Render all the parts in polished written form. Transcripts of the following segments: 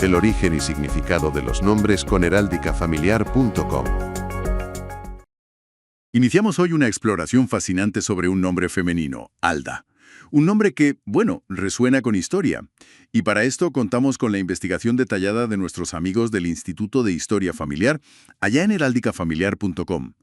El origen y significado de los nombres con heráldicafamiliar.com. Iniciamos hoy una exploración fascinante sobre un nombre femenino, Alda. Un nombre que, bueno, resuena con historia. Y para esto contamos con la investigación detallada de nuestros amigos del Instituto de Historia Familiar, allá en heráldicafamiliar.com.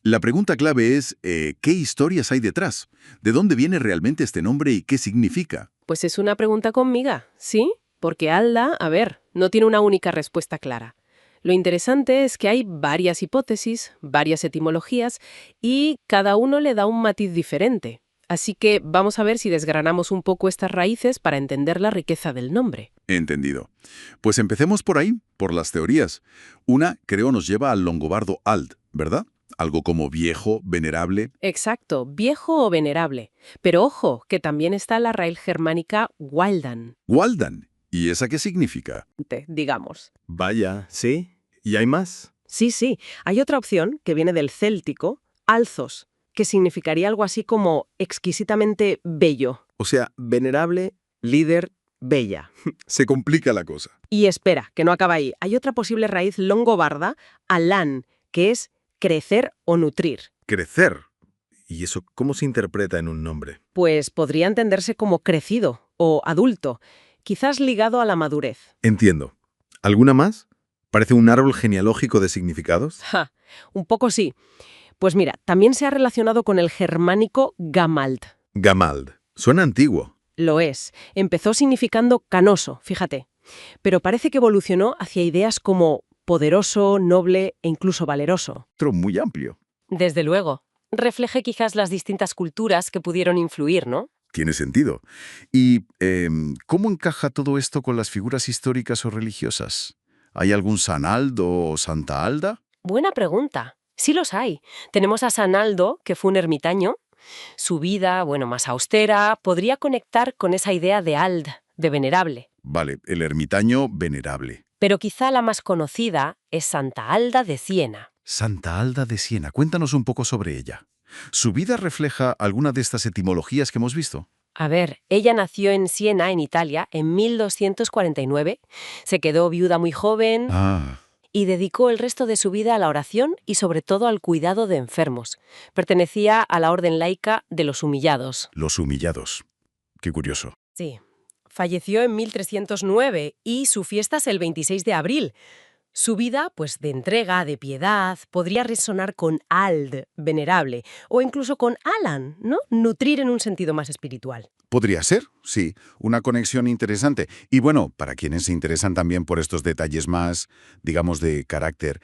La pregunta clave es, ¿qué historias hay detrás? ¿De dónde viene realmente este nombre y qué significa? Pues es una pregunta con miga, ¿sí? Porque Alda, a ver, no tiene una única respuesta clara. Lo interesante es que hay varias hipótesis, varias etimologías, y cada uno le da un matiz diferente. Así que vamos a ver si desgranamos un poco estas raíces para entender la riqueza del nombre. Entendido. Pues empecemos por ahí, por las teorías. Una, creo, nos lleva al longobardo ald, ¿verdad? Algo como viejo, venerable. Exacto, viejo o venerable. Pero ojo, que también está la raíz germánica Waldan, Waldan. ¿Y esa qué significa? digamos. Vaya, ¿sí? ¿Y hay más? Sí, hay otra opción que viene del céltico, alzos, que significaría algo así como exquisitamente bello. O sea, venerable, líder, bella. Se complica la cosa. Y espera, que no acaba ahí. Hay otra posible raíz longobarda, alán, que es crecer o nutrir. Crecer. ¿Y eso cómo se interpreta en un nombre? Pues podría entenderse como crecido o adulto, quizás ligado a la madurez. Entiendo. ¿Alguna más? ¿Parece un árbol genealógico de significados? Ja, un poco sí. Pues mira, también se ha relacionado con el germánico gamald. Gamald. Suena antiguo. Lo es. Empezó significando canoso, fíjate. Pero parece que evolucionó hacia ideas como poderoso, noble e incluso valeroso. Otro muy amplio. Desde luego. Refleje quizás las distintas culturas que pudieron influir, ¿no? Tiene sentido. ¿Y cómo encaja todo esto con las figuras históricas o religiosas? ¿Hay algún San Aldo o Santa Alda? Buena pregunta. Sí los hay. Tenemos a San Aldo, que fue un ermitaño. Su vida, más austera, podría conectar con esa idea de ald, de venerable. Vale, el ermitaño venerable. Pero quizá la más conocida es Santa Alda de Siena. Santa Alda de Siena. Cuéntanos un poco sobre ella. ¿Su vida refleja alguna de estas etimologías que hemos visto? A ver, ella nació en Siena, en Italia, en 1249. Se quedó viuda muy joven y dedicó el resto de su vida a la oración y sobre todo al cuidado de enfermos. Pertenecía a la orden laica de los humillados. Los humillados. Qué curioso. Sí. Falleció en 1309 y su fiesta es el 26 de abril. Su vida, de entrega, de piedad, podría resonar con ald, venerable, o incluso con alan, ¿no? Nutrir en un sentido más espiritual. Podría ser, sí, una conexión interesante. Y bueno, para quienes se interesan también por estos detalles más, digamos, de carácter,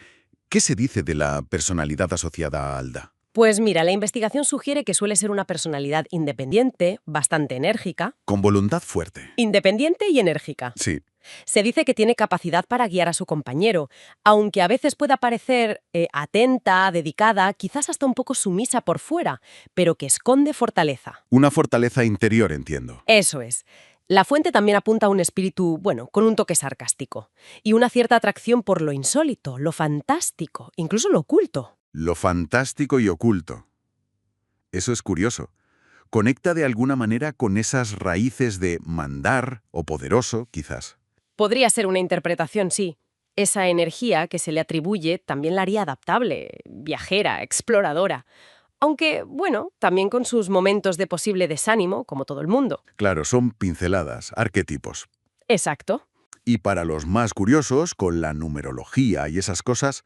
¿qué se dice de la personalidad asociada a Alda? Pues mira, la investigación sugiere que suele ser una personalidad independiente, bastante enérgica. Con voluntad fuerte. Independiente y enérgica. Sí. Se dice que tiene capacidad para guiar a su compañero, aunque a veces pueda parecer atenta, dedicada, quizás hasta un poco sumisa por fuera, pero que esconde fortaleza. Una fortaleza interior, entiendo. Eso es. La fuente también apunta a un espíritu, con un toque sarcástico, y una cierta atracción por lo insólito, lo fantástico, incluso lo oculto. Lo fantástico y oculto. Eso es curioso. Conecta de alguna manera con esas raíces de mandar o poderoso, quizás. Podría ser una interpretación, sí. Esa energía que se le atribuye también la haría adaptable, viajera, exploradora. Aunque, también con sus momentos de posible desánimo, como todo el mundo. Claro, son pinceladas, arquetipos. Exacto. Y para los más curiosos, con la numerología y esas cosas,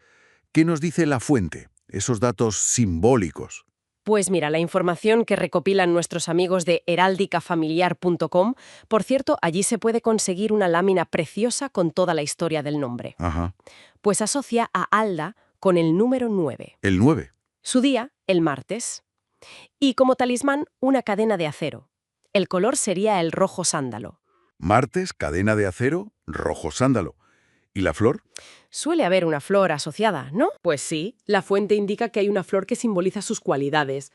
¿qué nos dice la fuente? Esos datos simbólicos. Pues mira, la información que recopilan nuestros amigos de heráldicafamiliar.com, por cierto, allí se puede conseguir una lámina preciosa con toda la historia del nombre. Ajá. Pues asocia a Alda con el número 9. El 9. Su día, el martes. Y como talismán, una cadena de acero. El color sería el rojo sándalo. Martes, cadena de acero, rojo sándalo. ¿Y la flor? Suele haber una flor asociada, ¿no? Pues sí, la fuente indica que hay una flor que simboliza sus cualidades.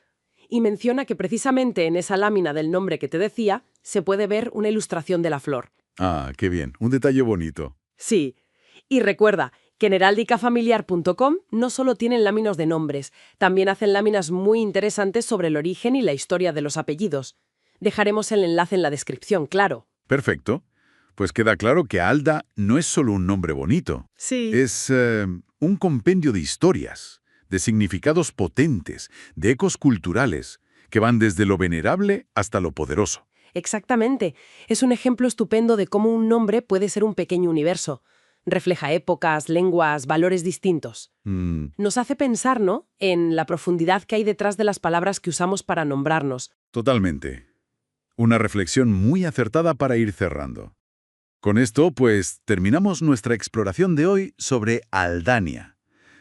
Y menciona que precisamente en esa lámina del nombre que te decía, se puede ver una ilustración de la flor. Ah, qué bien. Un detalle bonito. Sí. Y recuerda que en heráldicafamiliar.com no solo tienen láminas de nombres, también hacen láminas muy interesantes sobre el origen y la historia de los apellidos. Dejaremos el enlace en la descripción, claro. Perfecto. Pues queda claro que Alda no es solo un nombre bonito. Sí. Es un compendio de historias, de significados potentes, de ecos culturales, que van desde lo venerable hasta lo poderoso. Exactamente. Es un ejemplo estupendo de cómo un nombre puede ser un pequeño universo. Refleja épocas, lenguas, valores distintos. Nos hace pensar, ¿no?, en la profundidad que hay detrás de las palabras que usamos para nombrarnos. Totalmente. Una reflexión muy acertada para ir cerrando. Con esto, pues, terminamos nuestra exploración de hoy sobre Aldania.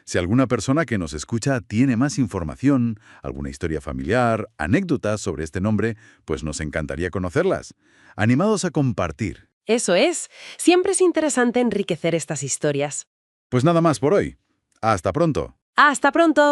Si alguna persona que nos escucha tiene más información, alguna historia familiar, anécdotas sobre este nombre, pues nos encantaría conocerlas. Animados a compartir. Eso es. Siempre es interesante enriquecer estas historias. Pues nada más por hoy. Hasta pronto. ¡Hasta pronto!